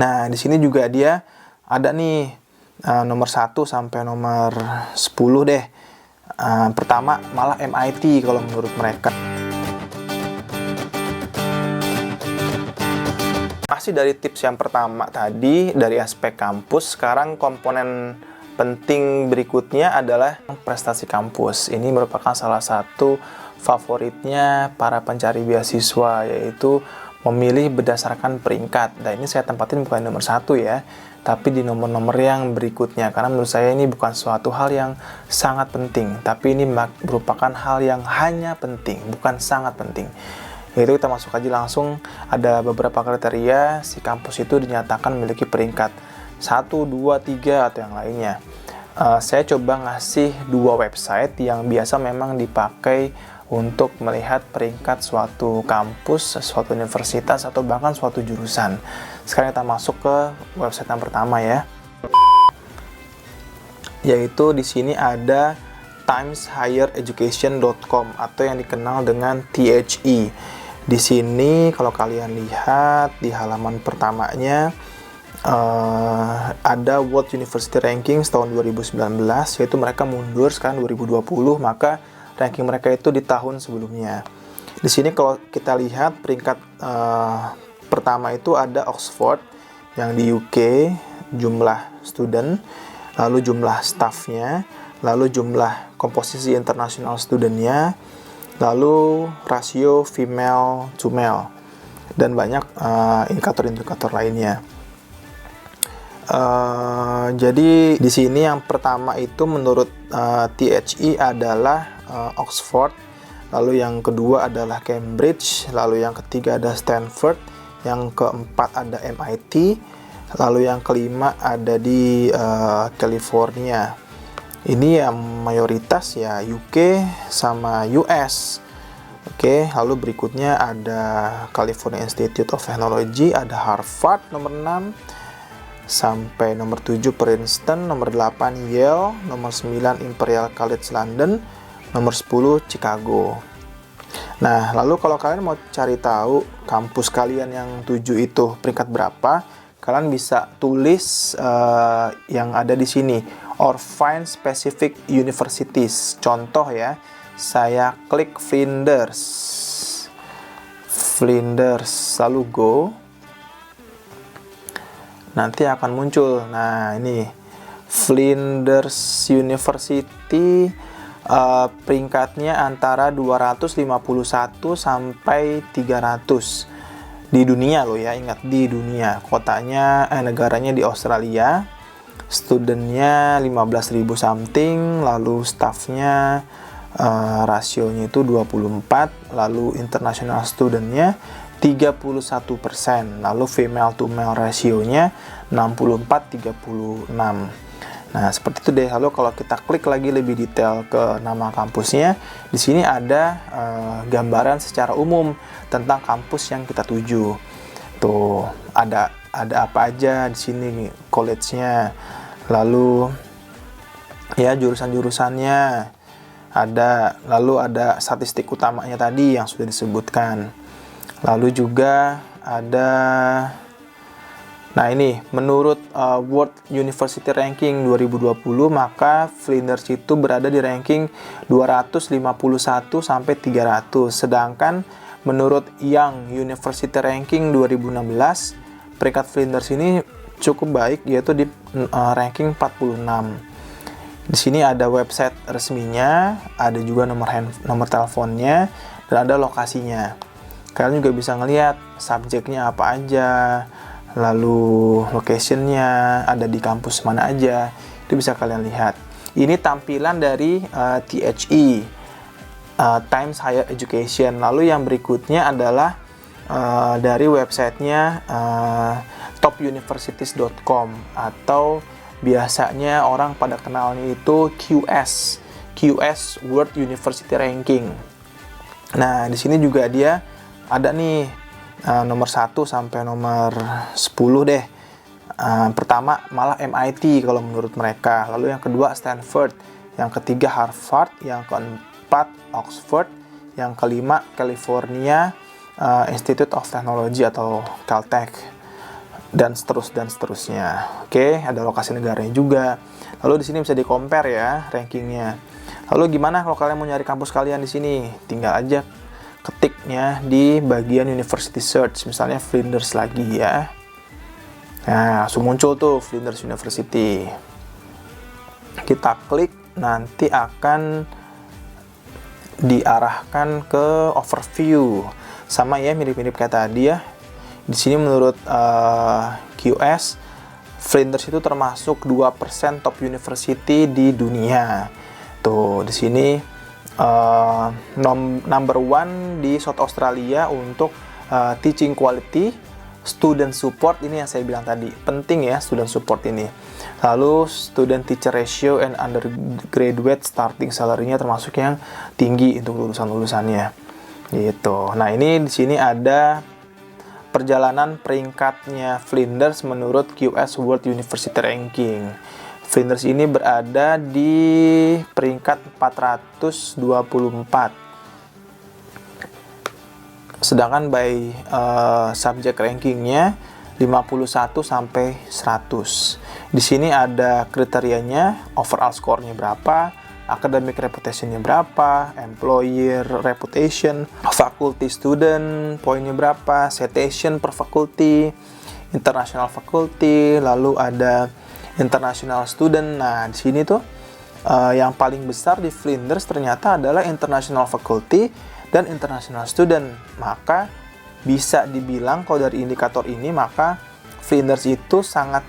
Nah, di sini juga dia ada nih nomor 1 sampai nomor 10 deh. Pertama malah MIT kalau menurut mereka. Masih dari tips yang pertama tadi dari aspek kampus, sekarang komponen penting berikutnya adalah prestasi kampus. Ini merupakan salah satu favoritnya para pencari beasiswa, yaitu memilih berdasarkan peringkat. Dan ini saya tempatin bukan nomor 1 ya, tapi di nomor-nomor yang berikutnya, karena menurut saya ini bukan suatu hal yang sangat penting, tapi ini merupakan hal yang hanya penting, bukan sangat penting. Yaitu kita masuk aja langsung, ada beberapa kriteria si kampus itu dinyatakan memiliki peringkat 1, 2, 3 atau yang lainnya. Saya coba ngasih 2 website yang biasa memang dipakai untuk melihat peringkat suatu kampus, suatu universitas, atau bahkan suatu jurusan. Sekarang kita masuk ke website yang pertama ya. Yaitu di sini ada timeshighereducation.com atau yang dikenal dengan THE. Di sini kalau kalian lihat di halaman pertamanya ada World University Ranking tahun 2019, yaitu mereka mundur sekarang 2020, maka ranking mereka itu di tahun sebelumnya. Di sini kalau kita lihat peringkat pertama itu ada Oxford yang di UK, jumlah student, lalu jumlah staffnya, lalu jumlah komposisi international studentnya, lalu rasio female to male, dan banyak indikator-indikator lainnya. Jadi di sini yang pertama itu menurut THE adalah Oxford, lalu yang kedua adalah Cambridge, lalu yang ketiga ada Stanford, yang keempat ada MIT, lalu yang kelima ada di California. Ini yang mayoritas ya UK sama US. Oke, lalu berikutnya ada California Institute of Technology, ada Harvard nomor 6, sampai nomor 7 Princeton, nomor 8 Yale, nomor 9 Imperial College London, nomor 10 Chicago. Nah, lalu kalau kalian mau cari tahu kampus kalian yang 7 itu peringkat berapa, kalian bisa tulis yang ada di sini, or find specific universities. Contoh ya, saya klik Flinders, lalu go, nanti akan muncul. Nah, ini Flinders University, peringkatnya antara 251 sampai 300 di dunia loh ya, ingat di dunia. Kotanya negaranya di Australia, studentnya 15.000 something, lalu staffnya rasionya itu 24, lalu international studentnya 31%, lalu female to male rasionya 64-36. Nah, seperti itu deh. Lalu kalau kita klik lagi lebih detail ke nama kampusnya, di sini ada gambaran secara umum tentang kampus yang kita tuju. Tuh, ada apa aja di sini, college-nya. Lalu ya jurusan-jurusannya ada, lalu ada statistik utamanya tadi yang sudah disebutkan. Lalu juga ada, nah ini menurut World University Ranking 2020, maka Flinders itu berada di ranking 251 sampai 300. Sedangkan menurut Young University Ranking 2016, peringkat Flinders ini cukup baik, yaitu di ranking 46. Di sini ada website resminya, ada juga nomor teleponnya, dan ada lokasinya. Kalian juga bisa ngelihat subjeknya apa aja, lalu locationnya ada di kampus mana aja, itu bisa kalian lihat. Ini tampilan dari THE, Times Higher Education. Lalu yang berikutnya adalah dari websitenya topuniversities.com, atau biasanya orang pada kenalnya itu QS World University Ranking. Nah, di sini juga dia ada nih nomor 1 sampai nomor 10 deh. Pertama malah MIT kalau menurut mereka, lalu yang kedua Stanford, yang ketiga Harvard, yang keempat Oxford, yang kelima California Institute of Technology atau Caltech. dan seterusnya. Oke, ada lokasi negaranya juga. Lalu di sini bisa di-compare ya rankingnya. Lalu gimana kalau kalian mau nyari kampus kalian di sini? Tinggal aja ketiknya di bagian University Search, misalnya Flinders lagi ya. Nah, langsung muncul tuh Flinders University. Kita klik, nanti akan diarahkan ke overview. Sama ya, mirip-mirip kayak tadi ya. Di sini menurut QS, Flinders itu termasuk 2% top university di dunia. Tuh, di sini number one di South Australia untuk teaching quality, student support, ini yang saya bilang tadi, penting ya student support ini. Lalu student teacher ratio and undergraduate starting salary-nya termasuk yang tinggi untuk lulusan-lulusannya. Gitu. Nah, ini di sini ada perjalanan peringkatnya Flinders menurut QS World University Ranking. Flinders ini berada di peringkat 424. Sedangkan by subject rankingnya 51 sampai 100. Di sini ada kriterianya, overall score-nya berapa, academic reputation-nya berapa, employer reputation, faculty student poinnya berapa, citation per faculty, international faculty, lalu ada international student. Nah, di sini tuh yang paling besar di Flinders ternyata adalah international faculty dan international student. Maka bisa dibilang kalau dari indikator ini, maka Flinders itu sangat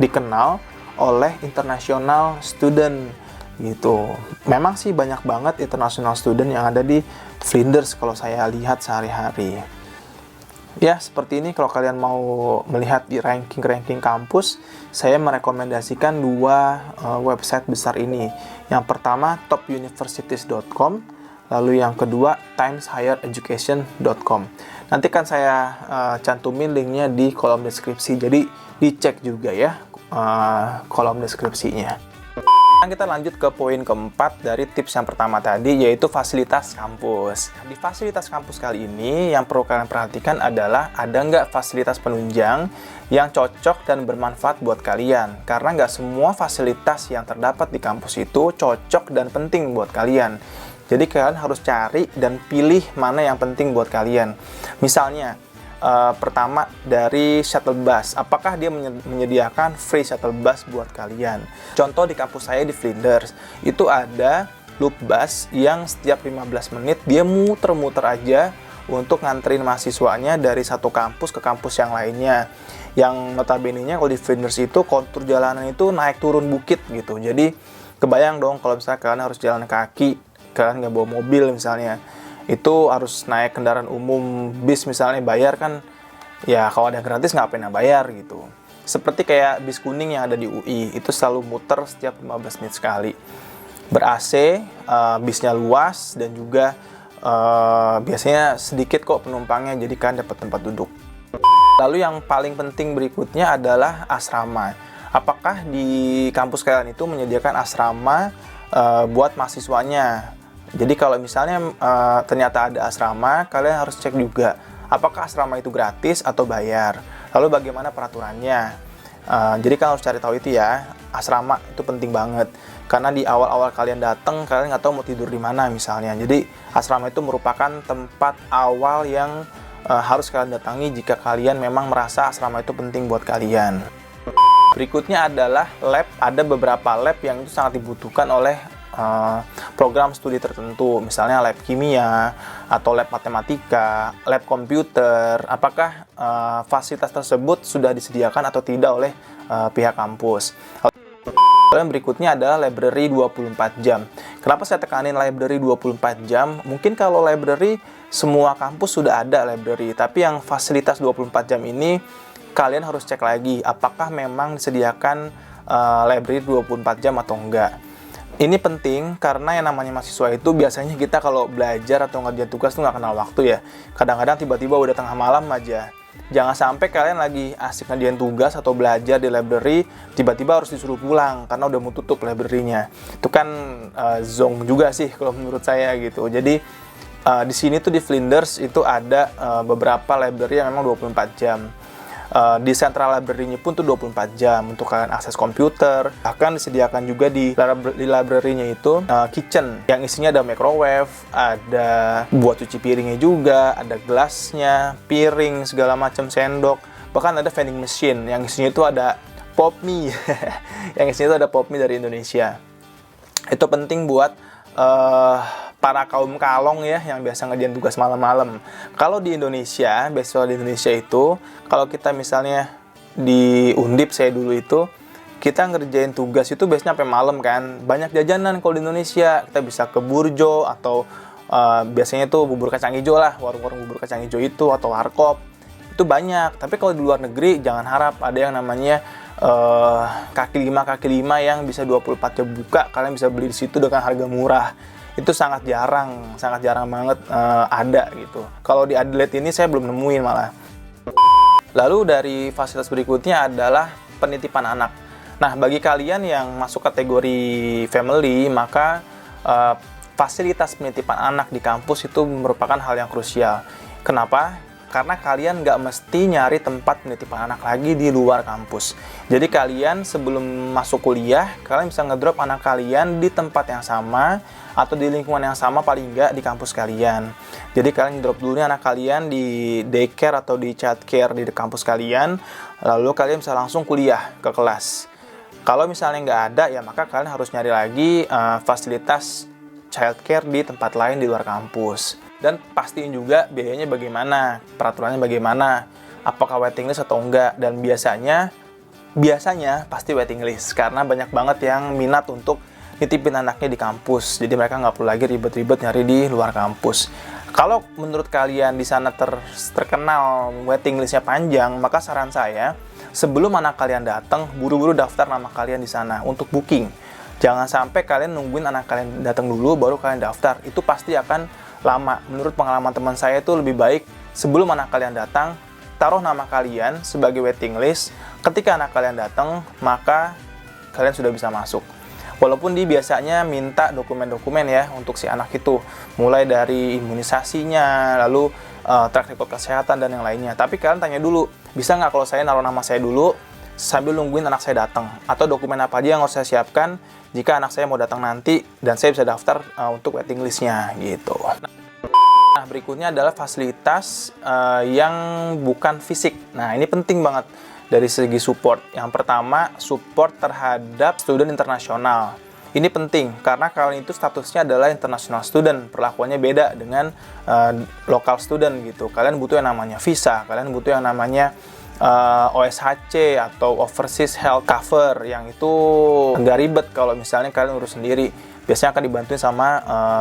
dikenal oleh international student gitu. Memang sih banyak banget international student yang ada di Flinders kalau saya lihat sehari-hari. Ya, seperti ini kalau kalian mau melihat di ranking-ranking kampus, saya merekomendasikan dua website besar ini. Yang pertama topuniversities.com, lalu yang kedua timeshighereducation.com. Nanti kan saya cantumin linknya di kolom deskripsi, jadi dicek juga ya kolom deskripsinya. Kita lanjut ke poin keempat dari tips yang pertama tadi, yaitu fasilitas kampus. Di fasilitas kampus kali ini yang perlu kalian perhatikan adalah ada nggak fasilitas penunjang yang cocok dan bermanfaat buat kalian. Karena nggak semua fasilitas yang terdapat di kampus itu cocok dan penting buat kalian. Jadi kalian harus cari dan pilih mana yang penting buat kalian. Misalnya, pertama dari shuttle bus, apakah dia menyediakan free shuttle bus buat kalian? Contoh di kampus saya di Flinders itu ada loop bus yang setiap 15 menit dia muter-muter aja untuk nganterin mahasiswanya dari satu kampus ke kampus yang lainnya. Yang notabene-nya kalau di Flinders itu kontur jalanan itu naik turun bukit gitu. Jadi kebayang dong kalau misalnya kalian harus jalan kaki, kalian nggak bawa mobil misalnya, itu harus naik kendaraan umum, bis misalnya, bayar kan ya, kalau ada gratis ngapain bayar gitu. Seperti kayak bis kuning yang ada di UI, itu selalu muter setiap 15 menit sekali. Ber-AC, bisnya luas, dan juga biasanya sedikit kok penumpangnya, jadi kan dapat tempat duduk. Lalu yang paling penting berikutnya adalah asrama. Apakah di kampus kalian itu menyediakan asrama buat mahasiswanya? Jadi kalau misalnya ternyata ada asrama, kalian harus cek juga apakah asrama itu gratis atau bayar. Lalu bagaimana peraturannya. Jadi kalian harus cari tahu itu ya. Asrama itu penting banget. Karena di awal-awal kalian datang, kalian nggak tahu mau tidur di mana misalnya. Jadi asrama itu merupakan tempat awal yang harus kalian datangi jika kalian memang merasa asrama itu penting buat kalian. Berikutnya adalah lab. Ada beberapa lab yang itu sangat dibutuhkan oleh program studi tertentu, misalnya lab kimia atau lab matematika, lab komputer. Apakah fasilitas tersebut sudah disediakan atau tidak oleh pihak kampus? Dan berikutnya adalah library 24 jam. Kenapa saya tekanin library 24 jam? Mungkin kalau library semua kampus sudah ada library, tapi yang fasilitas 24 jam ini kalian harus cek lagi apakah memang disediakan library 24 jam atau enggak. Ini penting karena yang namanya mahasiswa itu biasanya kita kalau belajar atau ngerjain tugas tuh nggak kenal waktu ya. Kadang-kadang tiba-tiba udah tengah malam aja. Jangan sampai kalian lagi asik ngerjain tugas atau belajar di library, tiba-tiba harus disuruh pulang karena udah mau tutup library-nya. Itu kan zonk juga sih kalau menurut saya gitu. Jadi di sini tuh di Flinders itu ada beberapa library yang memang 24 jam. Di Central Library-nya pun tuh 24 jam untuk kalian akses komputer. Bahkan disediakan juga di library-nya itu kitchen yang isinya ada microwave, ada buat cuci piringnya juga, ada gelasnya, piring, segala macam, sendok. Bahkan ada vending machine yang isinya itu ada pop mie. Yang isinya itu ada pop mie dari Indonesia. Itu penting buat para kaum kalong ya yang biasa ngerjain tugas malam-malam. Kalau di Indonesia, beasiswa di Indonesia itu, kalau kita misalnya di Undip saya dulu itu, kita ngerjain tugas itu biasanya sampai malam kan. Banyak jajanan kalau di Indonesia, kita bisa ke Burjo atau biasanya tuh bubur kacang hijau lah, warung-warung bubur kacang hijau itu atau warkop. Itu banyak. Tapi kalau di luar negeri jangan harap ada yang namanya kaki lima yang bisa 24 jam buka. Kalian bisa beli di situ dengan harga murah. Itu sangat jarang banget ada gitu. Kalau di Adelaide ini saya belum nemuin malah. Lalu dari fasilitas berikutnya adalah penitipan anak. Nah, bagi kalian yang masuk kategori family, maka fasilitas penitipan anak di kampus itu merupakan hal yang krusial. Kenapa? Karena kalian nggak mesti nyari tempat penitipan anak lagi di luar kampus. Jadi kalian sebelum masuk kuliah, kalian bisa ngedrop anak kalian di tempat yang sama atau di lingkungan yang sama, paling nggak di kampus kalian. Jadi kalian drop dulu anak kalian di daycare atau di childcare di kampus kalian, lalu kalian bisa langsung kuliah ke kelas. Kalau misalnya nggak ada, ya maka kalian harus nyari lagi fasilitas childcare di tempat lain di luar kampus. Dan pastiin juga biayanya bagaimana, peraturannya bagaimana, apakah waiting list atau enggak. Dan biasanya pasti waiting list, karena banyak banget yang minat untuk nitipin anaknya di kampus. Jadi mereka nggak perlu lagi ribet-ribet nyari di luar kampus. Kalau menurut kalian di sana terkenal waiting listnya panjang, maka saran saya, sebelum anak kalian datang, buru-buru daftar nama kalian di sana untuk booking. Jangan sampai kalian nungguin anak kalian datang dulu baru kalian daftar. Itu pasti akan lama. Menurut pengalaman teman saya itu lebih baik sebelum anak kalian datang, taruh nama kalian sebagai waiting list. Ketika anak kalian datang, maka kalian sudah bisa masuk. Walaupun dia biasanya minta dokumen-dokumen ya untuk si anak itu, mulai dari imunisasinya, lalu track record kesehatan dan yang lainnya. Tapi kalian tanya dulu, bisa nggak kalau saya naruh nama saya dulu sambil nungguin anak saya datang? Atau dokumen apa aja yang harus saya siapkan jika anak saya mau datang nanti dan saya bisa daftar untuk waiting list-nya gitu. Nah, berikutnya adalah fasilitas yang bukan fisik. Nah, ini penting banget dari segi support. Yang pertama, support terhadap student internasional. Ini penting karena kalian itu statusnya adalah international student, perlakuannya beda dengan local student gitu. Kalian butuh yang namanya visa, kalian butuh yang namanya OSHC atau Overseas Health Cover, yang itu nggak ribet kalau misalnya kalian urus sendiri. Biasanya akan dibantuin sama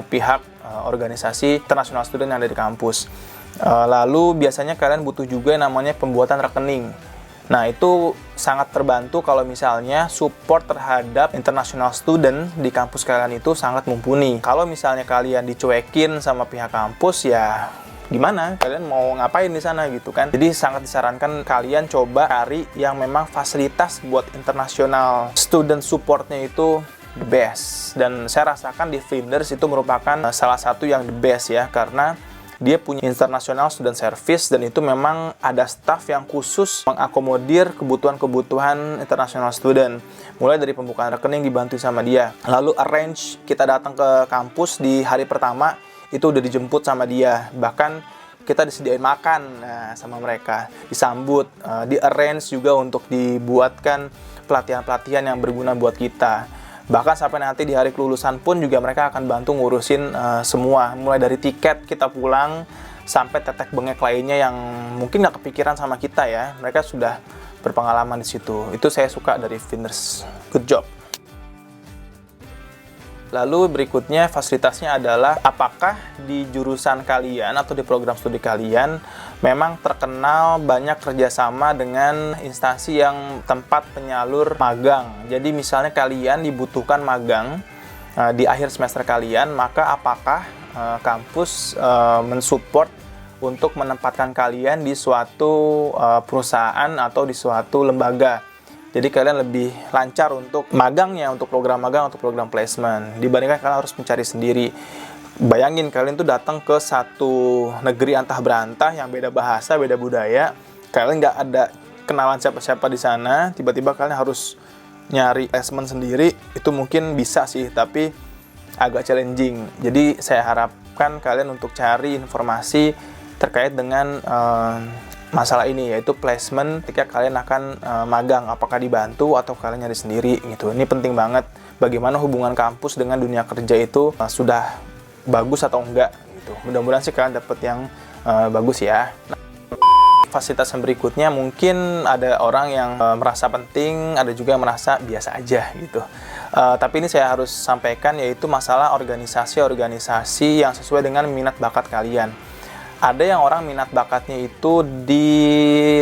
pihak organisasi international student yang ada di kampus. Lalu biasanya kalian butuh juga yang namanya pembuatan rekening. Nah, itu sangat terbantu kalau misalnya support terhadap international student di kampus kalian itu sangat mumpuni. Kalau misalnya kalian dicuekin sama pihak kampus, ya gimana? Kalian mau ngapain di sana gitu kan? Jadi sangat disarankan kalian coba cari yang memang fasilitas buat international student supportnya itu the best. Dan saya rasakan di Flinders itu merupakan salah satu yang the best ya, karena dia punya international student service dan itu memang ada staff yang khusus mengakomodir kebutuhan-kebutuhan international student. Mulai dari pembukaan rekening dibantu sama dia. Lalu arrange kita datang ke kampus di hari pertama itu udah dijemput sama dia. Bahkan kita disediain makan sama mereka, disambut, di-arrange juga untuk dibuatkan pelatihan-pelatihan yang berguna buat kita. Bahkan sampai nanti di hari kelulusan pun juga mereka akan bantu ngurusin semua. Mulai dari tiket kita pulang, sampai tetek bengek lainnya yang mungkin nggak kepikiran sama kita ya. Mereka sudah berpengalaman di situ. Itu saya suka dari Flinders. Good job. Lalu berikutnya fasilitasnya adalah apakah di jurusan kalian atau di program studi kalian memang terkenal banyak kerjasama dengan instansi yang tempat penyalur magang. Jadi misalnya kalian dibutuhkan magang di akhir semester kalian, maka apakah kampus mensupport untuk menempatkan kalian di suatu perusahaan atau di suatu lembaga. Jadi kalian lebih lancar untuk magangnya, untuk program magang, untuk program placement, dibandingkan kalian harus mencari sendiri. Bayangin kalian tuh datang ke satu negeri antah berantah yang beda bahasa, beda budaya, kalian nggak ada kenalan siapa-siapa di sana, tiba-tiba kalian harus nyari placement sendiri, itu mungkin bisa sih, tapi agak challenging. Jadi saya harapkan kalian untuk cari informasi terkait dengan masalah ini, yaitu placement ketika kalian akan magang, apakah dibantu atau kalian nyari sendiri gitu. Ini penting banget, bagaimana hubungan kampus dengan dunia kerja itu sudah bagus atau enggak gitu. Mudah-mudahan sih kalian dapat yang bagus ya. Fasilitas yang berikutnya mungkin ada orang yang merasa penting, ada juga yang merasa biasa aja gitu. Tapi ini saya harus sampaikan, yaitu masalah organisasi-organisasi yang sesuai dengan minat bakat kalian. Ada yang orang minat bakatnya itu di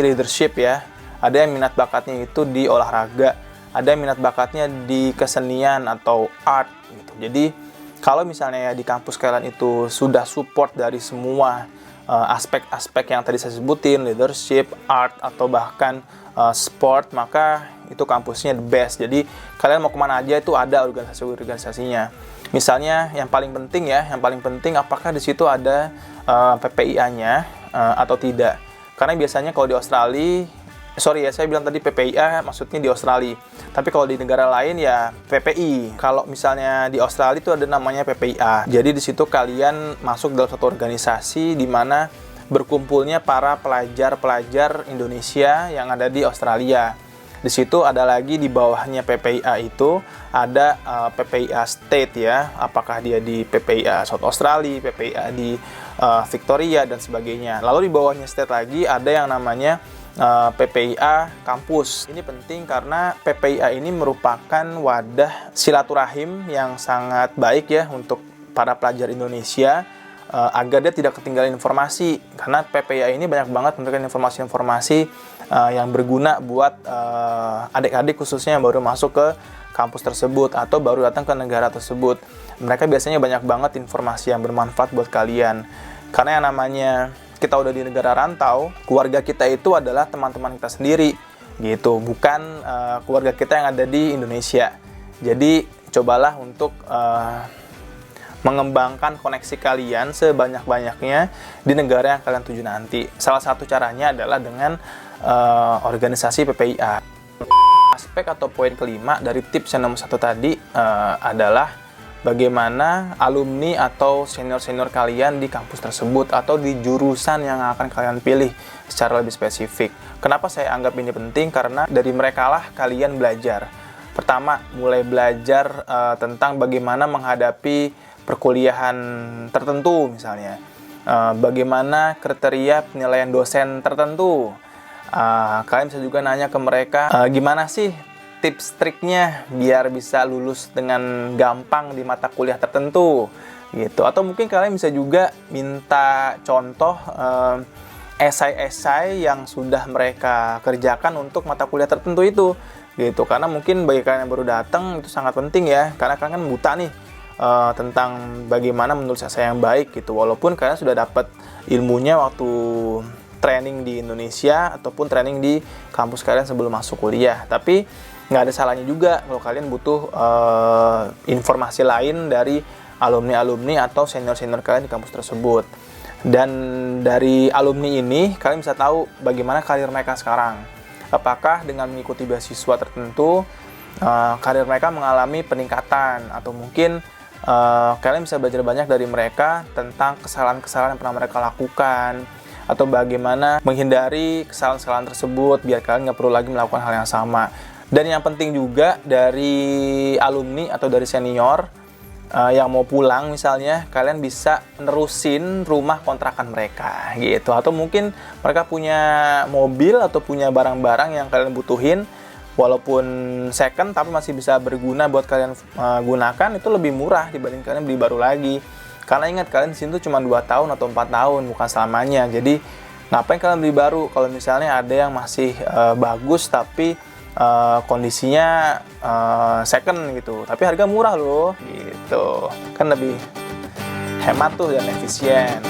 leadership ya, ada yang minat bakatnya itu di olahraga, ada yang minat bakatnya di kesenian atau art gitu. Jadi kalau misalnya di kampus kalian itu sudah support dari semua aspek-aspek yang tadi saya sebutin, leadership, art, atau bahkan sport, maka itu kampusnya the best. Jadi kalian mau kemana aja itu ada organisasi-organisasinya. Misalnya yang paling penting apakah di situ ada PPIA-nya atau tidak. Karena biasanya kalau di Australia, saya bilang tadi PPIA maksudnya di Australia. Tapi kalau di negara lain ya PPI. Kalau misalnya di Australia itu ada namanya PPIA. Jadi di situ kalian masuk dalam satu organisasi di mana berkumpulnya para pelajar-pelajar Indonesia yang ada di Australia. Di situ ada lagi di bawahnya PPIA itu ada PPIA State ya. Apakah dia di PPIA South Australia, PPIA di Victoria dan sebagainya. Lalu di bawahnya State lagi ada yang namanya PPIA kampus. Ini penting karena PPIA ini merupakan wadah silaturahim yang sangat baik ya untuk para pelajar Indonesia agar dia tidak ketinggalan informasi, karena PPIA ini banyak banget memberikan informasi-informasi yang berguna buat adik-adik khususnya yang baru masuk ke kampus tersebut atau baru datang ke negara tersebut. Mereka biasanya banyak banget informasi yang bermanfaat buat kalian, karena yang namanya kita udah di negara rantau, keluarga kita itu adalah teman-teman kita sendiri gitu, bukan keluarga kita yang ada di Indonesia. Jadi cobalah untuk mengembangkan koneksi kalian sebanyak-banyaknya di negara yang kalian tuju nanti. Salah satu caranya adalah dengan organisasi PPIA. Aspek atau poin kelima dari tips yang nomor 1 tadi adalah bagaimana alumni atau senior-senior kalian di kampus tersebut atau di jurusan yang akan kalian pilih secara lebih spesifik. Kenapa saya anggap ini penting? Karena dari mereka lah kalian belajar. Pertama, mulai belajar tentang bagaimana menghadapi perkuliahan tertentu misalnya. Bagaimana kriteria penilaian dosen tertentu. Kalian bisa juga nanya ke mereka, gimana sih tips triknya biar bisa lulus dengan gampang di mata kuliah tertentu gitu. Atau mungkin kalian bisa juga minta contoh esai-esai yang sudah mereka kerjakan untuk mata kuliah tertentu itu gitu. Karena mungkin bagi kalian yang baru datang itu sangat penting ya, karena kalian kan buta nih tentang bagaimana menulis esai yang baik gitu. Walaupun kalian sudah dapat ilmunya waktu training di Indonesia ataupun training di kampus kalian sebelum masuk kuliah, tapi nggak ada salahnya juga kalau kalian butuh informasi lain dari alumni-alumni atau senior-senior kalian di kampus tersebut. Dan dari alumni ini kalian bisa tahu bagaimana karir mereka sekarang. Apakah dengan mengikuti beasiswa tertentu karir mereka mengalami peningkatan, atau mungkin kalian bisa belajar banyak dari mereka tentang kesalahan-kesalahan yang pernah mereka lakukan, atau bagaimana menghindari kesalahan-kesalahan tersebut biar kalian nggak perlu lagi melakukan hal yang sama. Dan yang penting juga dari alumni atau dari senior yang mau pulang misalnya, kalian bisa nerusin rumah kontrakan mereka gitu. Atau mungkin mereka punya mobil atau punya barang-barang yang kalian butuhin, walaupun second tapi masih bisa berguna buat kalian gunakan, itu lebih murah dibanding kalian beli baru lagi. Karena ingat, kalian di sini tuh cuma 2 tahun atau 4 tahun, bukan selamanya. Jadi ngapain kalian beli baru kalau misalnya ada yang masih bagus tapi kondisinya second gitu, tapi harga murah loh gitu, kan lebih hemat tuh dan efisien.